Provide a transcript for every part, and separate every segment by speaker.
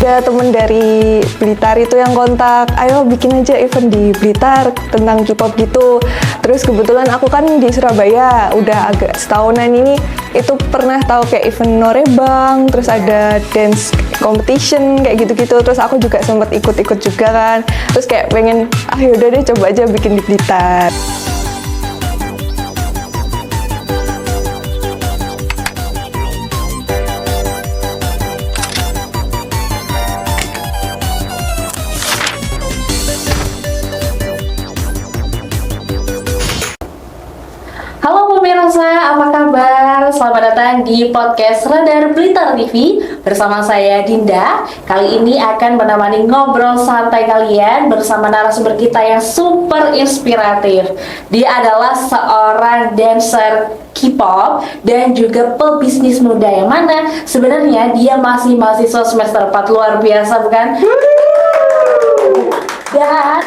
Speaker 1: Ada temen dari Blitar itu yang kontak, ayo bikin aja event di Blitar tentang K-pop gitu. Terus kebetulan aku kan di Surabaya, udah agak setahunan ini itu pernah tahu kayak event Norebang, terus ada dance competition kayak gitu-gitu. Terus aku juga sempat ikut-ikut juga kan. Terus kayak pengen, yaudah deh coba aja bikin di Blitar.
Speaker 2: Halo pemirsa, apa kabar? Selamat datang di podcast Radar Blitar TV bersama saya Dinda. Kali ini akan menemani ngobrol santai kalian bersama narasumber kita yang super inspiratif. Dia adalah seorang dancer K-pop dan juga pebisnis muda yang mana sebenarnya dia masih mahasiswa semester 4, luar biasa bukan? Dan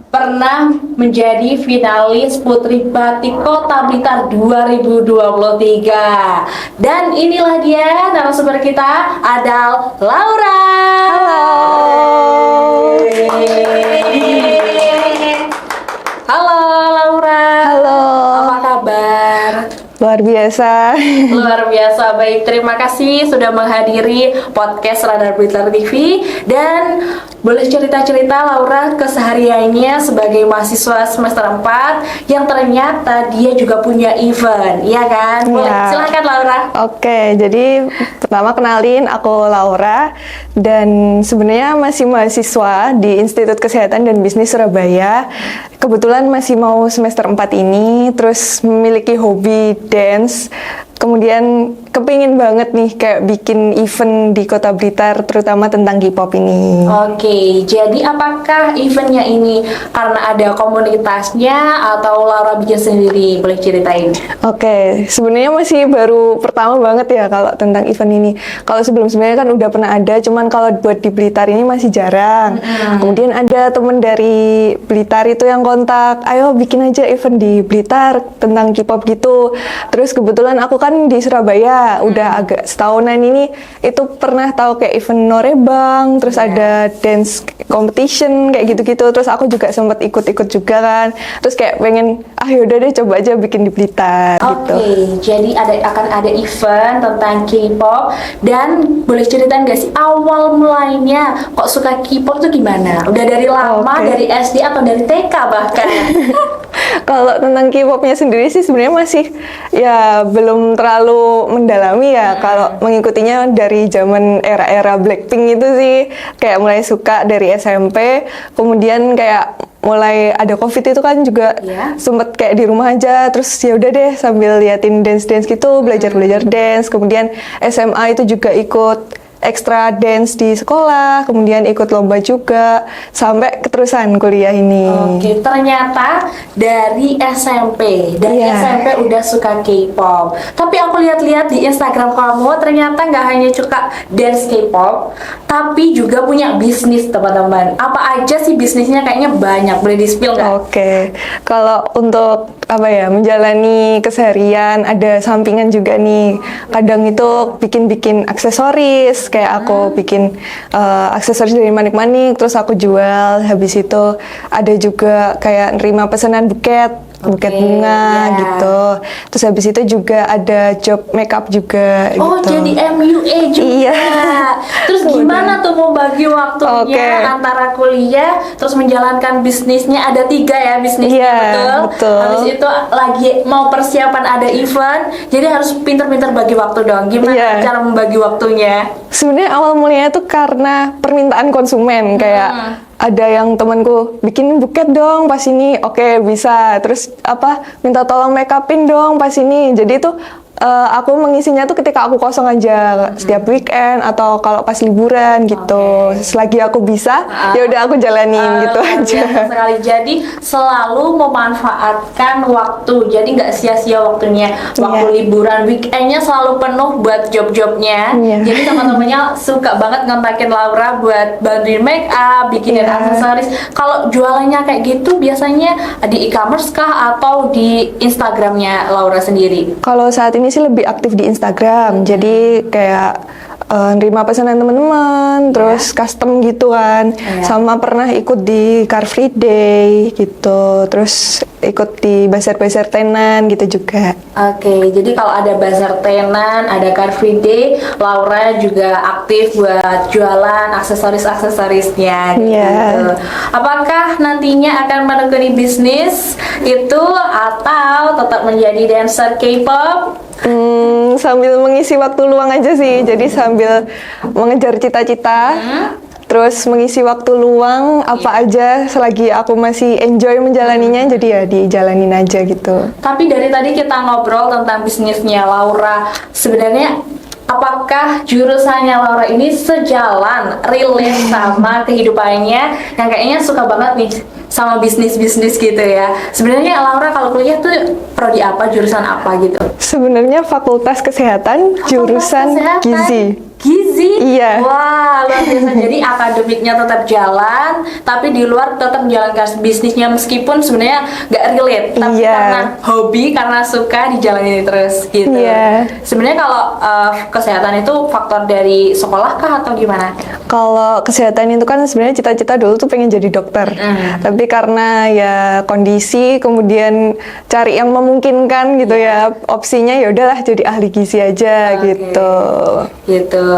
Speaker 2: pernah menjadi finalis Putri Batik Kota Blitar 2023. Dan inilah dia narasumber kita, ada Laura.
Speaker 1: Halo.
Speaker 2: Halo Laura.
Speaker 1: Halo.
Speaker 2: Apa kabar?
Speaker 1: Luar biasa.
Speaker 2: Luar biasa, baik. Terima kasih sudah menghadiri podcast Radar Blitar TV. Dan boleh cerita-cerita Laura kesehariannya sebagai mahasiswa semester 4 yang ternyata dia juga punya event, iya kan? Boleh,
Speaker 1: Ya.
Speaker 2: silakan Laura.
Speaker 1: Oke, jadi pertama kenalin aku Laura dan sebenarnya masih mahasiswa di Institut Kesehatan dan Bisnis Surabaya. Kebetulan masih mau semester 4 ini, terus memiliki hobi dance. Kemudian kepingin banget nih kayak bikin event di Kota Blitar terutama tentang K-pop ini.
Speaker 2: Oke, jadi apakah eventnya ini karena ada komunitasnya atau Laura bikin sendiri? Boleh ceritain?
Speaker 1: Oke, sebenarnya masih baru pertama banget ya kalau tentang event ini. Kalau sebelum-sebelumnya kan udah pernah ada, cuman kalau buat di Blitar ini masih jarang. Kemudian ada temen dari Blitar itu yang kontak, ayo bikin aja event di Blitar tentang K-pop gitu. Terus kebetulan aku kan di Surabaya, udah agak setahunan ini itu pernah tahu kayak event Norebang, terus ada dance competition kayak gitu-gitu. Terus aku juga sempat ikut-ikut juga kan. Terus kayak pengen, yaudah deh coba aja bikin di Blitar gitu.
Speaker 2: Oke, jadi akan ada event tentang K-pop. Dan boleh ceritain gak sih awal mulainya kok suka K-pop tuh gimana? Udah dari lama,
Speaker 1: Oke.
Speaker 2: dari SD atau dari TK bahkan?
Speaker 1: Kalau tentang K-popnya sendiri sih sebenarnya masih ya belum terlalu mendalami ya. Kalau mengikutinya dari zaman era-era Blackpink itu sih kayak mulai suka dari SMP. Kemudian kayak mulai ada COVID itu kan juga
Speaker 2: Iya.
Speaker 1: sempet kayak di rumah aja. Terus ya udah deh sambil liatin dance-dance gitu, belajar-belajar dance. Kemudian SMA itu juga ikut ekstra dance di sekolah, kemudian ikut lomba juga, sampai keterusan kuliah ini.
Speaker 2: Oke, ternyata dari SMP,
Speaker 1: Iya.
Speaker 2: SMP udah suka K-pop. Tapi aku lihat-lihat di Instagram kamu, ternyata nggak hanya suka dance K-pop, tapi juga punya bisnis teman-teman. Apa aja sih bisnisnya? Kayaknya banyak, boleh di-spill nggak?
Speaker 1: Oke, kalau untuk apa ya menjalani keseharian ada sampingan juga nih. Kadang itu bikin aksesoris, kayak aku bikin aksesoris dari manik-manik, terus aku jual. Habis itu ada juga kayak nerima pesanan buket bunga
Speaker 2: iya.
Speaker 1: gitu. Terus habis itu juga ada job makeup juga
Speaker 2: Oh,
Speaker 1: gitu.
Speaker 2: jadi MUA juga.
Speaker 1: Iya.
Speaker 2: Terus gimana tuh mau bagi waktunya
Speaker 1: Oke.
Speaker 2: antara kuliah terus menjalankan bisnisnya? Ada 3 ya bisnisnya,
Speaker 1: Iya,
Speaker 2: betul?
Speaker 1: betul.
Speaker 2: Habis itu lagi mau persiapan ada event, jadi harus pinter-pinter bagi waktu dong. Gimana
Speaker 1: Iya.
Speaker 2: cara membagi waktunya?
Speaker 1: Sebenarnya awal mulanya tuh karena permintaan konsumen, kayak ada yang temanku bikin buket dong pas ini, oke bisa. Terus apa minta tolong make upin dong pas ini. Jadi tuh aku mengisinya tuh ketika aku kosong aja, setiap weekend atau kalau pas liburan gitu. Selagi aku bisa, ya udah aku jalanin gitu
Speaker 2: Luar
Speaker 1: aja.
Speaker 2: biasa sekali. Jadi selalu memanfaatkan waktu. Jadi nggak sia-sia waktunya. Waktu
Speaker 1: Iya.
Speaker 2: liburan, weekendnya selalu penuh buat job-jobnya.
Speaker 1: Iya.
Speaker 2: Jadi teman-temannya suka banget ngontakin Laura buat bantuin make up, bikinin
Speaker 1: Iya.
Speaker 2: aksesoris. Kalau jualannya kayak gitu biasanya di e-commerce kah atau di Instagramnya Laura sendiri?
Speaker 1: Kalau saat ini sih lebih aktif di Instagram, jadi kayak nerima pesanan teman-teman, terus custom gitu kan. Sama pernah ikut di Car Free Day gitu, terus ikut di bazar-bazar tenan gitu juga.
Speaker 2: Oke, jadi kalau ada bazar tenan, ada Car Free Day, Laura juga aktif buat jualan aksesoris-aksesorisnya gitu.
Speaker 1: Iya.
Speaker 2: Apakah nantinya akan menekuni bisnis itu atau tetap menjadi dancer K-pop?
Speaker 1: Sambil mengisi waktu luang aja sih, jadi sambil mengejar cita-cita, terus mengisi waktu luang apa aja selagi aku masih enjoy menjalaninya, jadi ya dijalanin aja gitu.
Speaker 2: Tapi dari tadi kita ngobrol tentang bisnisnya Laura, sebenarnya apakah jurusannya Laura ini sejalan, relate sama kehidupannya yang kayaknya suka banget nih sama bisnis-bisnis gitu ya. Sebenarnya Laura kalau kuliah tuh prodi apa, jurusan apa gitu?
Speaker 1: Sebenarnya Fakultas Kesehatan, jurusan
Speaker 2: Kesehatan.
Speaker 1: Gizi.
Speaker 2: Gizi?
Speaker 1: Iya.
Speaker 2: Wah, luar biasa. Jadi akademiknya tetap jalan, tapi di luar tetap menjalankan bisnisnya meskipun sebenarnya nggak relate. Tapi
Speaker 1: Iya.
Speaker 2: karena hobi, karena suka dijalani terus gitu.
Speaker 1: Iya.
Speaker 2: Sebenarnya kalau kesehatan itu faktor dari sekolah kah atau gimana?
Speaker 1: Kalau kesehatan itu kan sebenarnya cita-cita dulu tuh pengen jadi dokter. Tapi karena ya kondisi, kemudian cari yang memungkinkan gitu ya, opsinya ya udahlah jadi ahli gizi aja
Speaker 2: Oke. Gitu.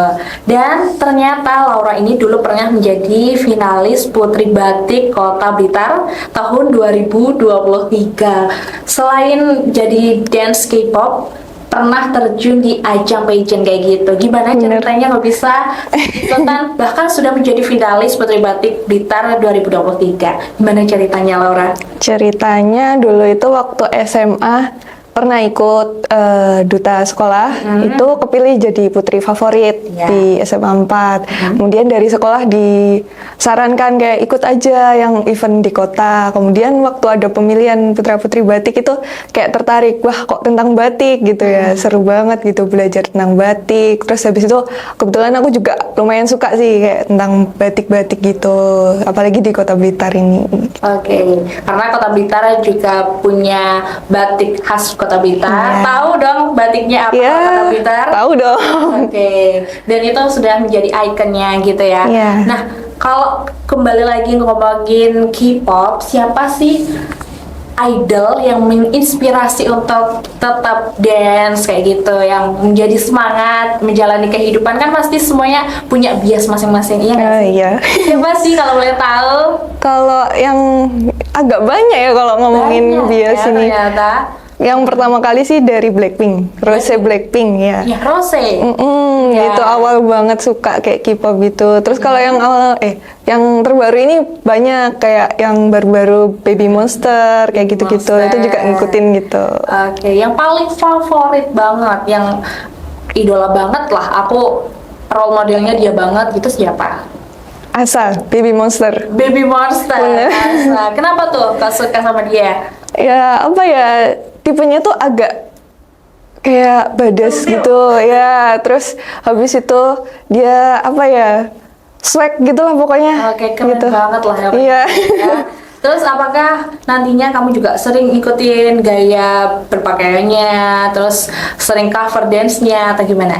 Speaker 2: Dan ternyata Laura ini dulu pernah menjadi finalis Putri Batik Kota Blitar tahun 2023. Selain jadi dance K-pop, pernah terjun di ajang pageant kayak gitu. Gimana
Speaker 1: Bener.
Speaker 2: ceritanya kok bisa ikutan bahkan sudah menjadi finalis Putri Batik Blitar 2023. Gimana ceritanya Laura?
Speaker 1: Ceritanya dulu itu waktu SMA pernah ikut duta sekolah, itu kepilih jadi putri favorit
Speaker 2: Iya.
Speaker 1: di SMA 4. Kemudian dari sekolah disarankan kayak ikut aja yang event di kota. Kemudian waktu ada pemilihan putra-putri batik itu kayak tertarik, wah kok tentang batik gitu ya, seru banget gitu belajar tentang batik. Terus habis itu kebetulan aku juga lumayan suka sih kayak tentang batik-batik gitu, apalagi di Kota Blitar ini.
Speaker 2: Oke, karena Kota Blitar juga punya batik khas Kota Blitar.
Speaker 1: Iya.
Speaker 2: Tahu dong batiknya apa
Speaker 1: Iya,
Speaker 2: Kota Blitar?
Speaker 1: tahu dong.
Speaker 2: Oke, dan itu sudah menjadi ikonnya gitu ya.
Speaker 1: Iya.
Speaker 2: Nah, kalau kembali lagi ngomongin K-pop, siapa sih idol yang menginspirasi untuk tetap dance kayak gitu, yang menjadi semangat menjalani kehidupan? Kan pasti semuanya punya bias masing-masing, iya nggak sih?
Speaker 1: Iya.
Speaker 2: Siapa sih kalau boleh tahu?
Speaker 1: Kalau yang agak banyak ya kalau ngomongin
Speaker 2: Banyak
Speaker 1: bias
Speaker 2: ya,
Speaker 1: ini.
Speaker 2: ternyata.
Speaker 1: Yang pertama kali sih dari Blackpink, Rose Blackpink ya.
Speaker 2: Ya, Rose. Ya.
Speaker 1: Itu awal banget suka kayak K-pop gitu. Terus kalau yang awal yang terbaru ini banyak kayak yang baru-baru Baby Monster kayak gitu-gitu.
Speaker 2: Monster.
Speaker 1: Itu juga ngikutin gitu.
Speaker 2: Oke, yang paling favorit banget, yang idola banget lah, aku role modelnya dia banget gitu siapa?
Speaker 1: Asa, Baby Monster.
Speaker 2: Baby Monster.
Speaker 1: Bener.
Speaker 2: Asa. Kenapa tuh kau suka sama dia?
Speaker 1: Ya apa ya, tipenya tuh agak kayak badas
Speaker 2: Centil.
Speaker 1: gitu ya. Terus habis itu dia apa ya, swag gitu lah pokoknya.
Speaker 2: Oke, keren
Speaker 1: gitu.
Speaker 2: banget lah ya.
Speaker 1: Iya.
Speaker 2: Ya. Terus apakah nantinya kamu juga sering ikutin gaya berpakaiannya, terus sering cover dance-nya atau gimana?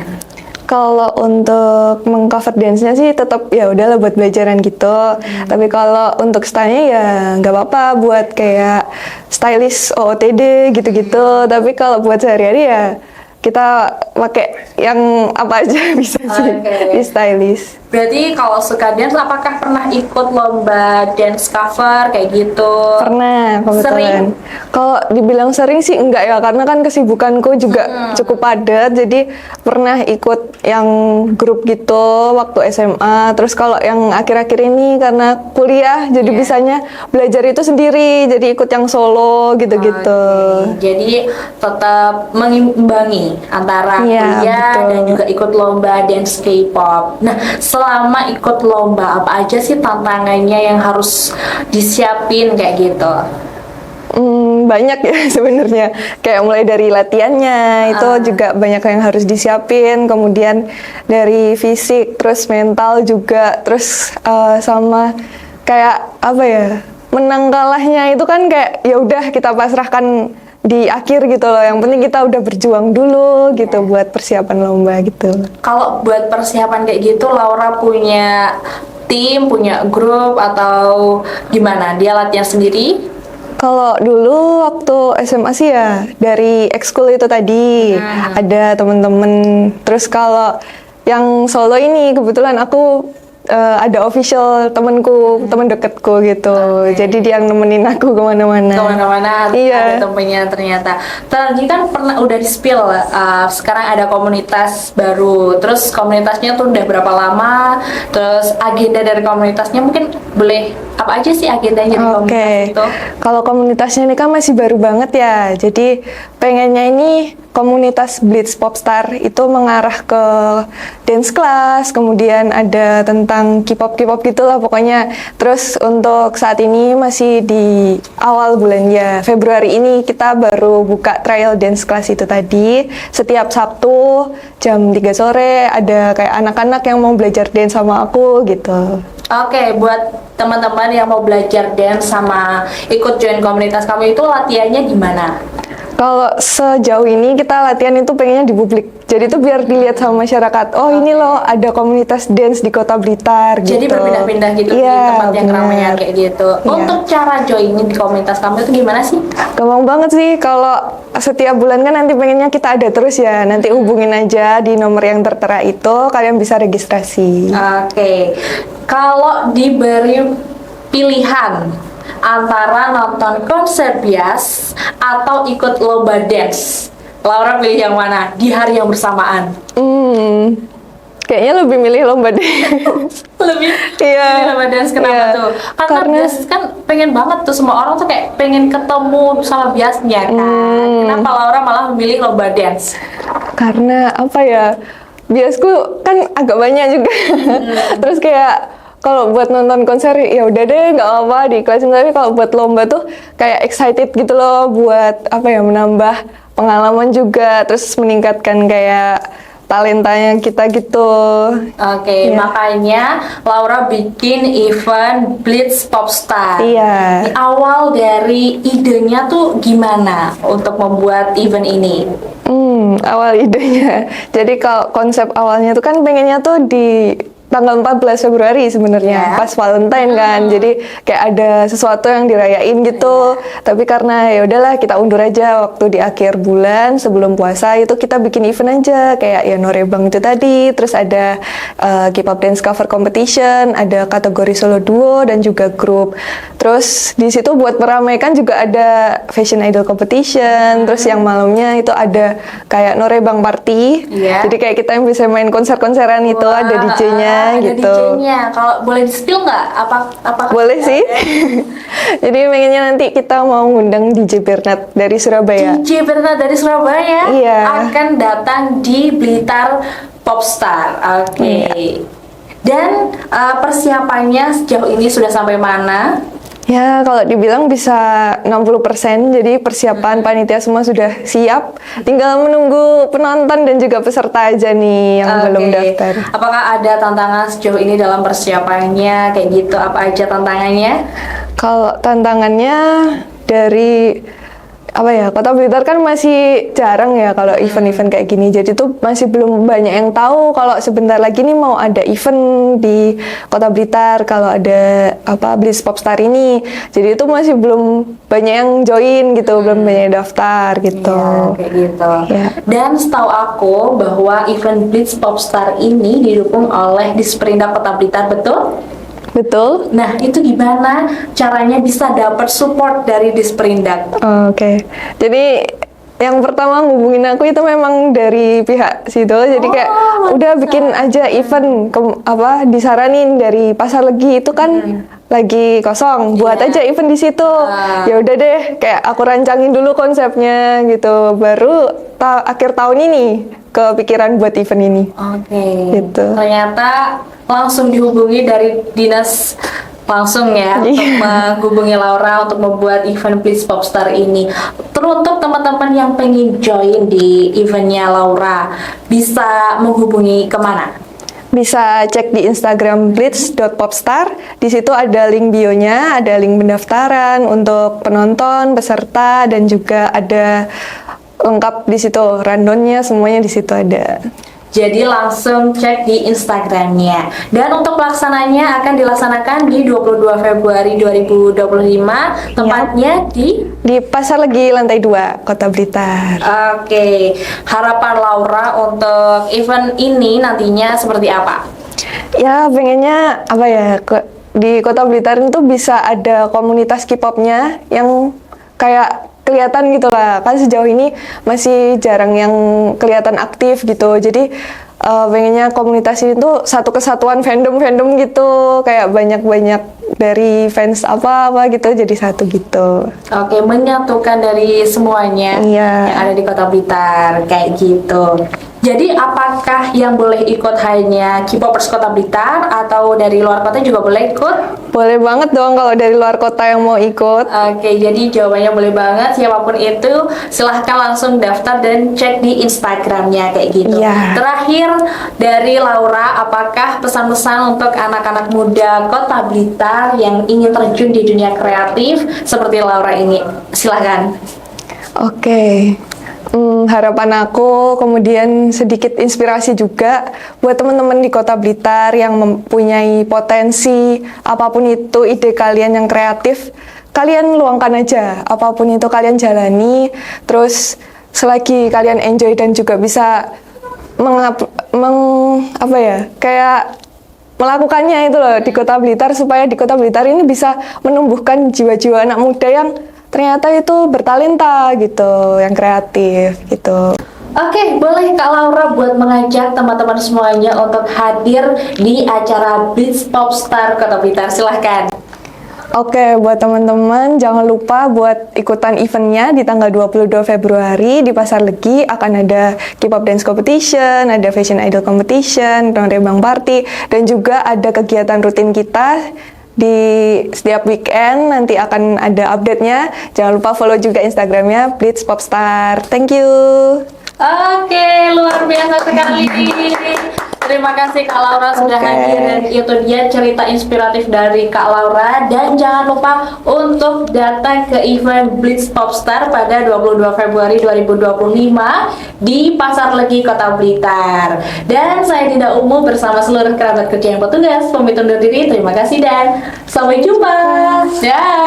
Speaker 1: Kalau untuk mengcover dance-nya sih tetap ya udahlah buat belajaran gitu. Tapi kalau untuk stylenya ya nggak apa-apa buat kayak stylist OOTD gitu-gitu. Tapi kalau buat sehari-hari ya kita pakai yang apa aja bisa sih
Speaker 2: Oke.
Speaker 1: di stylist.
Speaker 2: Berarti kalau suka dance, apakah pernah ikut lomba dance cover kayak gitu?
Speaker 1: Pernah kebetulan.
Speaker 2: Sering?
Speaker 1: Kalau dibilang sering sih enggak ya, karena kan kesibukanku juga cukup padat. Jadi pernah ikut yang grup gitu waktu SMA. Terus kalau yang akhir-akhir ini karena kuliah, jadi
Speaker 2: Iya.
Speaker 1: bisanya belajar itu sendiri. Jadi ikut yang solo gitu-gitu.
Speaker 2: Oke. Jadi tetap mengimbangi antara
Speaker 1: Iya,
Speaker 2: kuliah
Speaker 1: betul.
Speaker 2: dan juga ikut lomba dance K-pop. Nah, selama ikut lomba apa aja sih tantangannya yang harus disiapin kayak gitu?
Speaker 1: Banyak ya sebenarnya. Kayak mulai dari latihannya itu juga banyak yang harus disiapin. Kemudian dari fisik, terus mental juga, terus sama kayak apa ya, menang kalahnya itu kan kayak ya udah kita pasrahkan di akhir gitu loh. Yang penting kita udah berjuang dulu gitu buat persiapan lomba gitu.
Speaker 2: Kalau buat persiapan kayak gitu, Laura punya tim, punya grup atau gimana? Dia latihan sendiri?
Speaker 1: Kalau dulu waktu SMA sih ya dari ekskul itu tadi ada temen-temen. Terus kalau yang solo ini kebetulan aku ada official temenku, temen deketku gitu. Jadi dia yang nemenin aku kemana-mana.
Speaker 2: Kemana-mana
Speaker 1: Iya.
Speaker 2: ada temennya ternyata. Tadi kan pernah udah di spill, sekarang ada komunitas baru. Terus komunitasnya tuh udah berapa lama? Terus agenda dari komunitasnya mungkin boleh apa aja sih agendanya di komunitas
Speaker 1: Oke,
Speaker 2: itu?
Speaker 1: kalau komunitasnya ini kan masih baru banget ya. Jadi pengennya ini komunitas Blitz Popstar itu mengarah ke dance class, kemudian ada tentang K-pop gitulah pokoknya. Terus untuk saat ini masih di awal bulan ya Februari ini kita baru buka trial dance class itu tadi. Setiap Sabtu jam 3 sore ada kayak anak-anak yang mau belajar dance sama aku gitu.
Speaker 2: Oke, buat teman-teman yang mau belajar dance sama ikut join komunitas kamu itu latihannya gimana?
Speaker 1: Kalau sejauh ini kita latihan itu pengennya di publik. Jadi itu biar dilihat sama masyarakat. Oh ini loh ada komunitas dance di Kota Blitar gitu.
Speaker 2: Jadi berpindah-pindah gitu di
Speaker 1: Iya,
Speaker 2: tempat yang
Speaker 1: benar.
Speaker 2: keramaian kayak gitu.
Speaker 1: Iya.
Speaker 2: Untuk cara joinnya di komunitas kamu itu gimana sih?
Speaker 1: Gampang banget sih kalau setiap bulan kan nanti pengennya kita ada terus ya. Nanti hubungin aja di nomor yang tertera itu, kalian bisa registrasi.
Speaker 2: Oke, kalau diberi pilihan antara nonton konser bias atau ikut lomba dance, Laura pilih yang mana di hari yang bersamaan?
Speaker 1: Kayaknya lebih milih lomba deh.
Speaker 2: Lebih
Speaker 1: Iya.
Speaker 2: pilih lomba dance, kenapa
Speaker 1: Iya.
Speaker 2: tuh? Karena
Speaker 1: Karena-
Speaker 2: bias kan pengen banget tuh, semua orang tuh kayak pengen ketemu sama biasnya kan. Kenapa Laura malah memilih lomba dance?
Speaker 1: Karena apa ya, biasku kan agak banyak juga. Terus kayak kalau buat nonton konser ya udah deh nggak apa-apa diikhlasin, tapi kalau buat lomba tuh kayak excited gitu loh, buat apa ya, menambah pengalaman juga, terus meningkatkan kayak talentanya kita gitu.
Speaker 2: Oke,
Speaker 1: Iya.
Speaker 2: makanya Laura bikin event Blitz Popstar.
Speaker 1: Iya.
Speaker 2: Di awal dari idenya tuh gimana untuk membuat event ini?
Speaker 1: Awal idenya. Jadi kalau konsep awalnya tuh kan pengennya tuh di tanggal 14 Februari sebenarnya,
Speaker 2: Iya.
Speaker 1: pas Valentine kan. Jadi kayak ada sesuatu yang dirayain gitu. Tapi karena ya udahlah kita undur aja waktu di akhir bulan sebelum puasa itu kita bikin event aja kayak ya norebang itu tadi. Terus ada K-pop dance cover competition, ada kategori solo duo dan juga grup. Terus di situ buat meramaikan juga ada fashion idol competition. Terus yang malamnya itu ada kayak norebang party.
Speaker 2: Iya.
Speaker 1: Jadi kayak kita yang bisa main konser-konseran itu,
Speaker 2: Wah,
Speaker 1: ada DJ-nya
Speaker 2: ada
Speaker 1: gitu.
Speaker 2: DJ-nya. Kalau boleh di-spill nggak? Apa
Speaker 1: Boleh sih. Jadi pengennya nanti kita mau ngundang DJ Bernard dari Surabaya.
Speaker 2: DJ Bernard dari Surabaya
Speaker 1: Iya.
Speaker 2: akan datang di Blitar Popstar. Oke.
Speaker 1: Iya.
Speaker 2: Dan persiapannya sejauh ini sudah sampai mana?
Speaker 1: Ya, kalau dibilang bisa 60%, jadi persiapan panitia semua sudah siap. Tinggal menunggu penonton dan juga peserta aja nih yang belum
Speaker 2: Oke.
Speaker 1: daftar.
Speaker 2: Apakah ada tantangan sejauh ini dalam persiapannya kayak gitu? Apa aja tantangannya?
Speaker 1: Kalau tantangannya dari apa ya, Kota Blitar kan masih jarang ya kalau event-event kayak gini. Jadi tuh masih belum banyak yang tahu kalau sebentar lagi nih mau ada event di Kota Blitar, kalau ada apa Blitz Popstar ini. Jadi itu masih belum banyak yang join gitu, belum banyak yang daftar gitu.
Speaker 2: Iya, kayak gitu.
Speaker 1: Iya.
Speaker 2: Dan setahu aku bahwa event Blitz Popstar ini didukung oleh Disperindak Kota Blitar, betul?
Speaker 1: Betul?
Speaker 2: Nah, itu gimana caranya bisa dapat support dari Disperindak?
Speaker 1: Oke. Jadi yang pertama ngubungin aku itu memang dari pihak situ. Jadi kayak udah bikin aja event apa disaranin dari Pasar Legi itu kan lagi kosong. Buat aja event di situ. Ya udah deh, kayak aku rancangin dulu konsepnya gitu. Baru akhir tahun ini kepikiran buat event ini.
Speaker 2: Oke.
Speaker 1: Gitu.
Speaker 2: Ternyata langsung dihubungi dari dinas langsung ya untuk menghubungi Laura untuk membuat event Blitz Popstar ini. Teruntuk teman-teman yang pengen join di eventnya Laura bisa menghubungi kemana?
Speaker 1: Bisa cek di Instagram blitz.popstar. Di situ ada link bionya, ada link pendaftaran untuk penonton, peserta, dan juga ada lengkap di situ, rundownnya semuanya di situ ada.
Speaker 2: Jadi langsung cek di Instagramnya. Dan untuk pelaksananya akan dilaksanakan di 22 Februari 2025, tepatnya
Speaker 1: Di Pasar Legi lantai 2, Kota Blitar.
Speaker 2: Oke, harapan Laura untuk event ini nantinya seperti apa?
Speaker 1: Ya, pengennya apa ya, di Kota Blitar itu bisa ada komunitas K-popnya yang kayak kelihatan gitu lah. Kan sejauh ini masih jarang yang kelihatan aktif gitu. Jadi pengennya komunitas ini tuh satu kesatuan fandom gitu, kayak banyak-banyak dari fans apa-apa gitu jadi satu gitu.
Speaker 2: Oke, menyatukan dari semuanya
Speaker 1: Iya.
Speaker 2: yang ada di Kota Blitar kayak gitu. Jadi apakah yang boleh ikut hanya K-popers Kota Blitar atau dari luar kota juga boleh ikut?
Speaker 1: Boleh banget dong kalau dari luar kota yang mau ikut.
Speaker 2: Oke, jadi jawabannya boleh banget. Siapapun itu, silahkan langsung daftar dan cek di Instagramnya kayak gitu.
Speaker 1: Iya.
Speaker 2: Terakhir dari Laura, apakah pesan-pesan untuk anak-anak muda Kota Blitar yang ingin terjun di dunia kreatif seperti Laura ini? Silahkan.
Speaker 1: Oke. Harapan aku kemudian sedikit inspirasi juga buat teman-teman di Kota Blitar yang mempunyai potensi apapun itu, ide kalian yang kreatif, kalian luangkan aja, apapun itu kalian jalani, terus selagi kalian enjoy dan juga bisa kayak melakukannya itu loh di Kota Blitar, supaya di Kota Blitar ini bisa menumbuhkan jiwa-jiwa anak muda yang ternyata itu bertalenta gitu, yang kreatif gitu.
Speaker 2: Oke, boleh Kak Laura buat mengajak teman-teman semuanya untuk hadir di acara Blitz Popstar Kota Blitar. Silahkan.
Speaker 1: Oke, buat teman-teman jangan lupa buat ikutan eventnya di tanggal 22 Februari di Pasar Legi. Akan ada K-pop dance competition, ada fashion idol competition, Rebang party, dan juga ada kegiatan rutin kita di setiap weekend. Nanti akan ada update-nya. Jangan lupa follow juga Instagramnya Blitz Popstar. Thank you.
Speaker 2: Oke, luar biasa sekali. Terima kasih Kak Laura sudah
Speaker 1: Oke.
Speaker 2: hadir, dan itu dia cerita inspiratif dari Kak Laura. Dan jangan lupa untuk datang ke event Blitz Popstar pada 22 Februari 2025 di Pasar Legi Kota Blitar. Dan saya Dinda Umu bersama seluruh kerabat kerja yang bertugas pamit undur diri. Terima kasih dan sampai jumpa. Dah.